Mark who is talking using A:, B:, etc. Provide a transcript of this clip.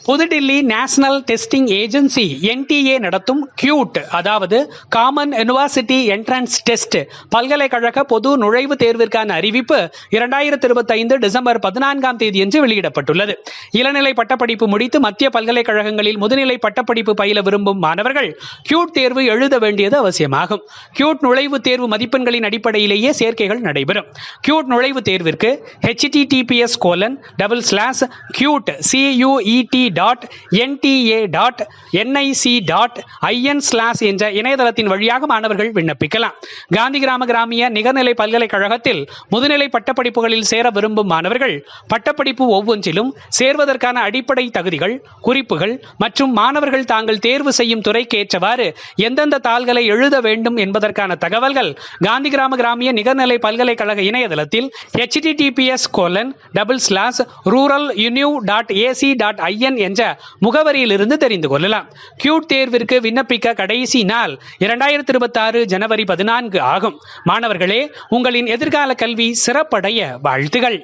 A: புதுடில்லி national testing agency NTA நடத்தும் cute அதாவது common university entrance test பல்கலைக்கழக பொது நுழைவுத் தேர்விற்கான அறிவிப்பு 2025 டிசம்பர் 14ஆம் தேதியன்று வெளியிடப்பட்டுள்ளது. இளநிலை பட்டப்படிப்பு முடித்து மத்திய பல்கலைக்கழகங்களில் முதுநிலை பட்டப்படிப்பு பயில விரும்பும் மாணவர்கள் கியூட் தேர்வு எழுத வேண்டியது அவசியமாகும். கியூட் நுழைவுத் தேர்வு மதிப்பெண்களின் அடிப்படையிலேயே சேர்க்கைகள் நடைபெறும். கியூட் நுழைவுத் தேர்விற்கு https://qut.cuyet.nta.nic.in/ என்ற இணையதளத்தின் வழியாக மாணவர்கள் விண்ணப்பிக்கலாம். காந்தி கிராமிய நிகர்நிலை பல்கலைக்கழகத்தில் முதுநிலை பட்டப்படிப்புகளில் சேர விரும்பும் மாணவர்கள் பட்டப்படிப்பு ஒவ்வொன்றிலும் சேர்வதற்கான அடிப்படை தகுதிகள், குறிப்புகள் மற்றும் மாணவர்கள் தாங்கள் தேர்வு செய்யும் துறைக்கு ஏற்றவாறு எந்தெந்த தாள்களை எழுத வேண்டும் என்பதற்கான தகவல்கள் காந்தி கிராமிய நிகர்நிலை பல்கலைக்கழக இணையதளத்தில் https://ruraluniv.ac.in என்ற முகவரியிலிருந்து தெரிந்து கொள்ளலாம். கியூட் தேர்விற்கு விண்ணப்பிக்க கடைசி நாள் 2026 ஜனவரி 14 ஆகும். மாணவர்களே, உங்களின் எதிர்கால கல்வி சிறப்படைய வாழ்த்துகள்.